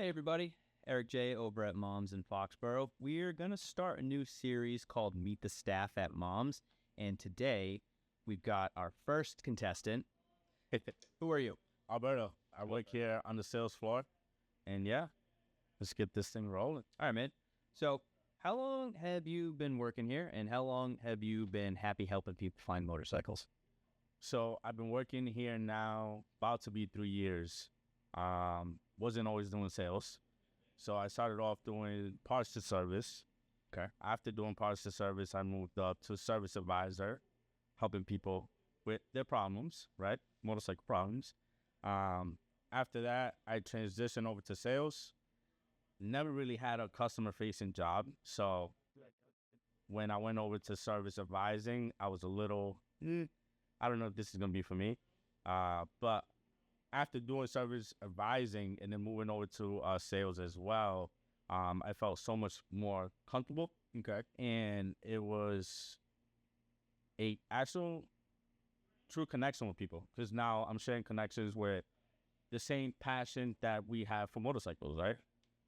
Hey everybody, Eric J over at MOMS in Foxboro. We're going to start a new series called Meet the Staff at MOMS, and today we've got our first contestant. Who are you? Alberto. I work here on the sales floor, and yeah, let's get this thing rolling. All right, man. So how long have you been working here, and how long have you been happy helping people find motorcycles? So I've been working here now about to be 3 years. Wasn't always doing sales. So I started off doing parts to service. Okay. After doing parts to service, I moved up to service advisor, helping people with their problems, right? Motorcycle problems. After that, I transitioned over to sales. Never really had a customer-facing job. So when I went over to service advising, I was a little, I don't know if this is going to be for me. But after doing service advising and then moving over to sales as well, I felt so much more comfortable. Okay. And it was a actual true connection with people, because now I'm sharing connections with the same passion that we have for motorcycles, right?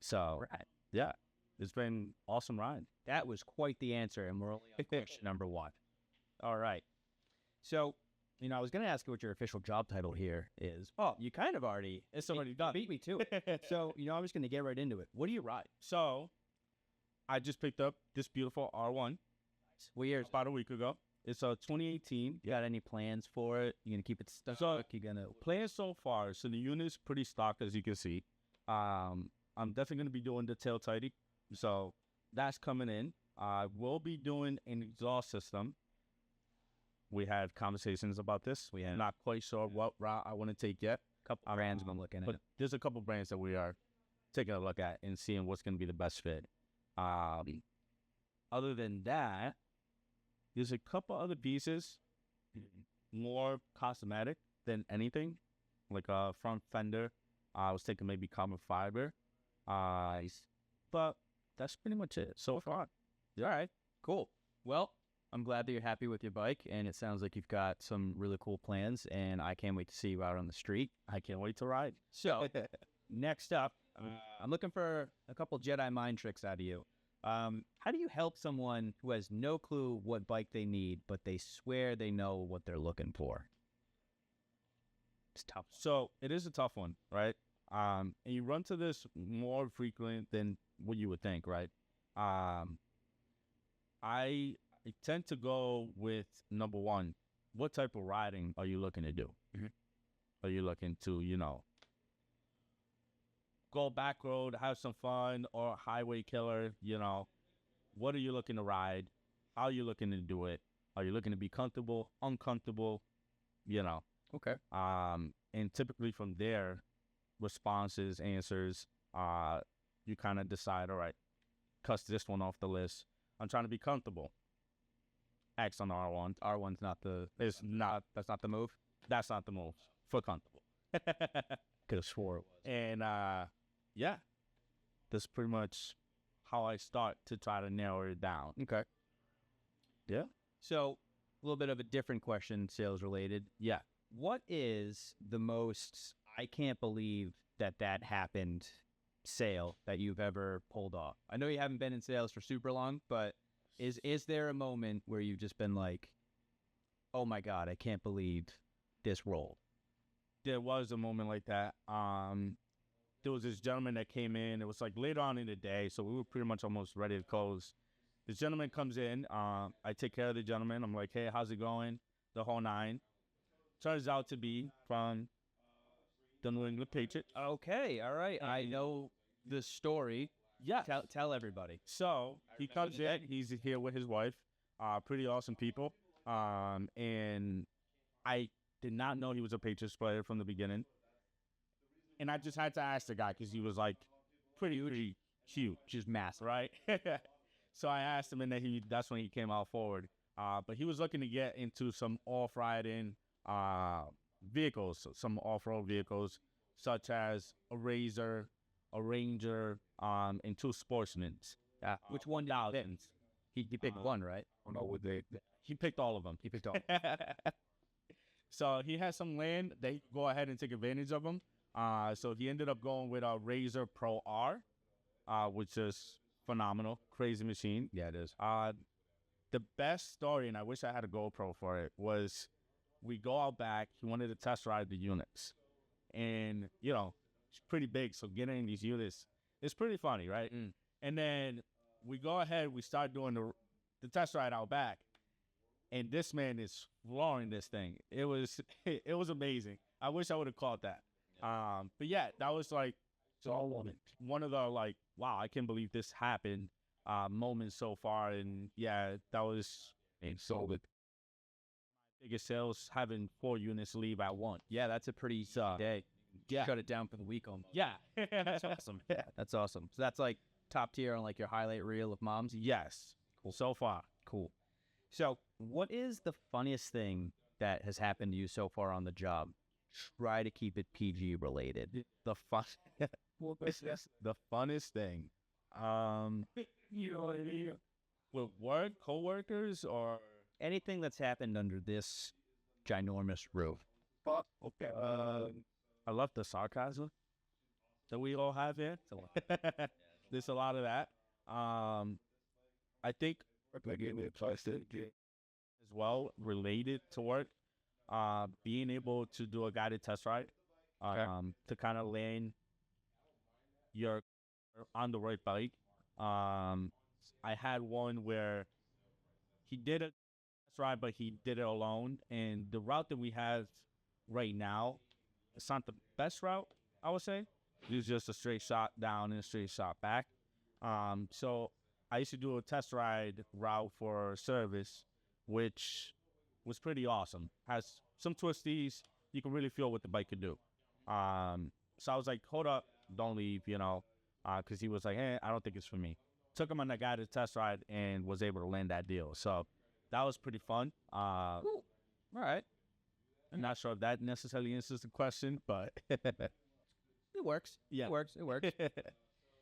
So, yeah, it's been awesome ride. That was quite the answer, and we're only on question number one. All right. So, I was going to ask you what your official job title here is. Oh, you kind of already. It's already done. Beat me to it. So, I was going to get right into it. What do you ride? So, I just picked up this beautiful R1. What year? About a week ago. It's a 2018. You got any plans for it? You going to keep it stuck? So, you going to... Plans so far. So, the unit's pretty stock, as you can see. I'm definitely going to be doing the tail tidy. So, that's coming in. I will be doing an exhaust system. We had conversations about this. We are not quite sure what route I want to take yet. A couple brands I'm looking at. But there's a couple brands that we are taking a look at and seeing what's going to be the best fit. Other than that, there's a couple other pieces, more cosmetic than anything, like a front fender. I was thinking maybe carbon fiber. But that's pretty much it so far. All right, cool. Well, I'm glad that you're happy with your bike, and it sounds like you've got some really cool plans, and I can't wait to see you out on the street. I can't wait to ride. So, next up, I'm looking for a couple Jedi mind tricks out of you. How do you help someone who has no clue what bike they need, but they swear they know what they're looking for? It's tough. So, it is a tough one, right? And you run to this more frequent than what you would think, right? I tend to go with number one. What type of riding are you looking to do? Mm-hmm. Are you looking to, go back road, have some fun, or highway killer? What are you looking to ride? How are you looking to do it? Are you looking to be comfortable, uncomfortable? Okay. And typically from there, responses, answers, you kind of decide, all right, cuss this one off the list. I'm trying to be comfortable. X on the R1. R1's not the... It's not. That's not the move? That's not the move. For comfortable. Could have swore it was. And, yeah. That's pretty much how I start to try to narrow it down. Okay. Yeah. So, a little bit of a different question, sales related. Yeah. What is the most, I can't believe that happened sale that you've ever pulled off? I know you haven't been in sales for super long, but is there a moment where you've just been like, oh my God, I can't believe this rolled? There was a moment like that. There was this gentleman that came in. It was like later on in the day, so we were pretty much almost ready to close. This gentleman comes in. I take care of the gentleman. I'm like, hey, how's it going? The whole nine. Turns out to be from the New England Patriots. Okay, all right. I know the story. Yeah. Tell everybody. So he comes in. He's here with his wife. Pretty awesome people. And I did not know he was a Patriots player from the beginning. And I just had to ask the guy because he was like pretty huge. Just massive. Right? So I asked him, and then that's when he came out forward. But he was looking to get into some off-riding vehicles, some off-road vehicles, such as a Razor, a Ranger, and two Sportsmen. Which one did he picked one, right? I don't know what he picked all of them. He picked all. So he has some land. They go ahead and take advantage of them. So he ended up going with a Razor Pro R, which is phenomenal, crazy machine. Yeah, it is. The best story, and I wish I had a GoPro for it, was we go out back. He wanted to test ride the units, and it's pretty big, so getting in these units is pretty funny, right? And then we go ahead, we start doing the test ride out back, and this man is flooring this thing. It was it was amazing. I wish I would have caught that. But yeah, that was like one of the like, wow, I can't believe this happened moments so far. And yeah, that was so good. Biggest sales, having 4 units leave at once. Yeah, that's a pretty day. Yeah. Shut it down for the week almost. Yeah. That's awesome. Yeah. That's awesome. So that's like top tier on like your highlight reel of moms? Yes. Cool. So far. Cool. So what is the funniest thing that has happened to you so far on the job? Try to keep it PG related. The funnest thing. With work, coworkers, or anything that's happened under this ginormous roof. Okay. I love the sarcasm that we all have here. There's a lot of that. I think as well related to work, being able to do a guided test ride, to kind of land your on the right bike. I had one where he did a test ride, but he did it alone, and the route that we have right now, it's not the best route, I would say. It's just a straight shot down and a straight shot back. So I used to do a test ride route for service, which was pretty awesome. Has some twisties. You can really feel what the bike could do. So I was like, hold up, don't leave, because he was like, hey, I don't think it's for me. Took him on that guided test ride and was able to land that deal. So that was pretty fun. Cool. All right. I'm not sure if that necessarily answers the question, but it works. Yeah. It works. It works.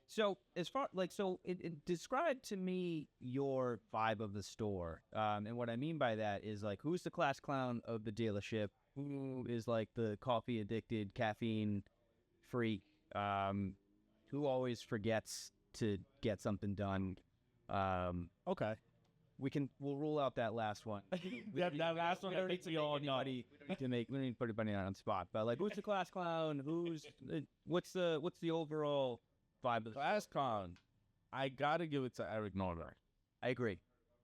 So as far it describe to me your vibe of the store. And what I mean by that is like, who's the class clown of the dealership? Who is like the coffee addicted, caffeine freak? Who always forgets to get something done? Okay. We'll rule out that last one. that last one, I think we all know. We didn't put anybody on the spot, but like, who's the class clown? What's the overall vibe of the class clown? I gotta give it to Eric Norder. I agree.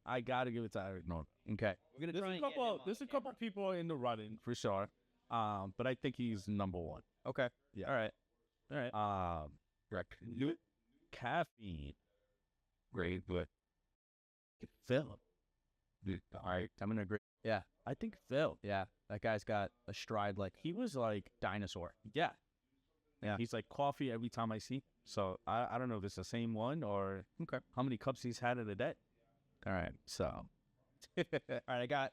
I gotta give it to Eric Norder. Okay, we're gonna try. There's a couple people in the running for sure, but I think he's number one. Okay. Yeah. All right. Correct. Caffeine. Great, but Phil. All right, I'm gonna agree. Yeah, I think Phil. Yeah, that guy's got a stride like he was like dinosaur. Yeah. Yeah. He's like coffee every time I see. So I don't know if it's the same one or how many cups he's had in a day. All right. So all right, I got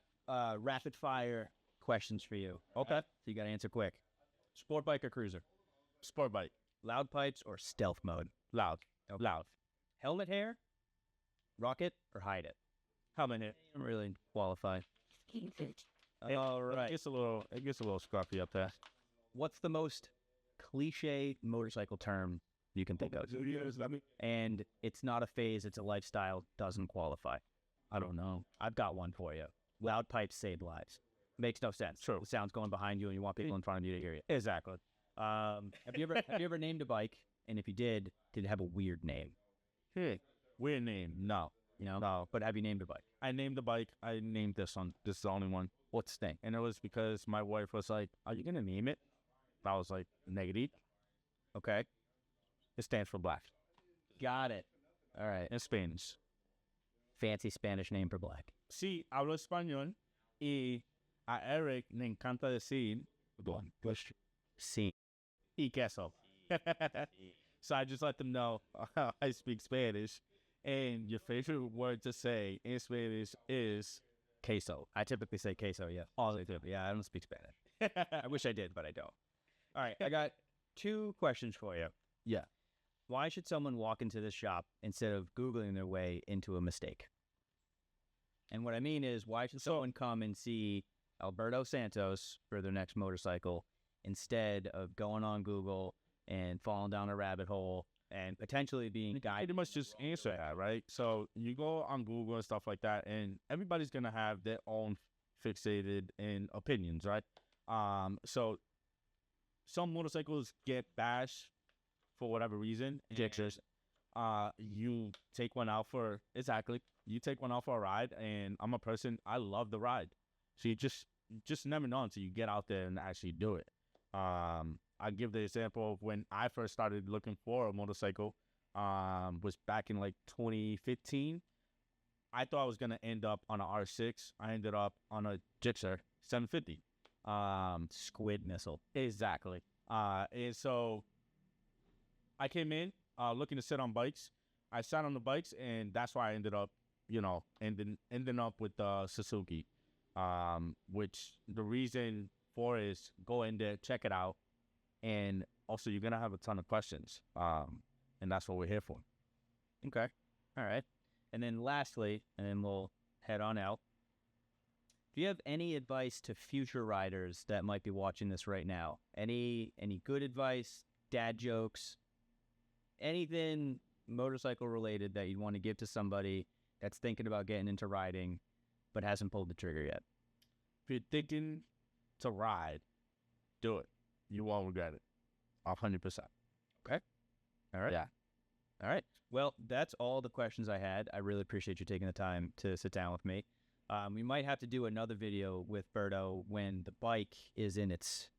rapid fire questions for you. Okay. So you gotta answer quick. Sport bike or cruiser? Sport bike. Loud pipes or stealth mode? Loud. Okay. Loud. Helmet hair? Rocket or hide it? Helmet hair. I don't really qualify. All right. It gets a little scruffy up there. What's the most cliche motorcycle term you can think of? And it's not a phase, it's a lifestyle, doesn't qualify. I don't know. I've got one for you. Loud pipes save lives. Makes no sense. True. The sound's going behind you and you want people in front of you to hear you. Exactly. Have you ever named a bike? And if you did it have a weird name? Weird name. No. No. But have you named a bike? I named the bike. I named this one. This is the only one. What's the thing? And it was because my wife was like, are you going to name it? I was like, negative. Okay. It stands for black. Got it. All right. In Spanish. Fancy Spanish name for black. Sí, hablo español. Y a Eric le encanta decir Sí. Y queso. So I just let them know I speak Spanish. And your favorite word to say in Spanish is queso. I typically say queso, yeah. All the time. Yeah, I don't speak Spanish. I wish I did, but I don't. All right, I got 2 questions for you. Yeah. Why should someone walk into this shop instead of Googling their way into a mistake? And what I mean is, why should someone come and see Alberto Santos for their next motorcycle instead of going on Google and falling down a rabbit hole and potentially being guided. Pretty much just answer that, right? So you go on Google and stuff like that, and everybody's gonna have their own fixated and opinions, right? So some motorcycles get bashed for whatever reason. Jixers. You take one out for you take one out for a ride, and I'm a person, I love the ride. So you just never know until you get out there and actually do it. I give the example of when I first started looking for a motorcycle, was back in like 2015. I thought I was gonna end up on an R6. I ended up on a Gixxer 750. Squid missile. Exactly. And so I came in looking to sit on bikes. I sat on the bikes, and that's why I ended up, ending up with Suzuki. Which the reason for is go in there, check it out, and also you're gonna have a ton of questions. And that's what we're here for. Okay. All right. And then lastly, and then we'll head on out. Do you have any advice to future riders that might be watching this right now? Any good advice, dad jokes, anything motorcycle related that you'd want to give to somebody that's thinking about getting into riding but hasn't pulled the trigger yet? If you're thinking to ride, do it. You won't regret it. 100%. Okay. All right. Yeah. All right. Well, that's all the questions I had. I really appreciate you taking the time to sit down with me. We might have to do another video with Berto when the bike is in its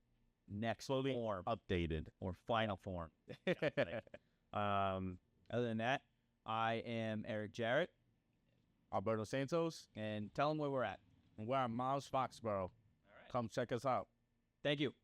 next form, updated, or final form. Other than that, I am Eric Jarrett. Alberto Santos. And tell them where we're at. We're at MOMS Foxboro. All right. Come check us out. Thank you.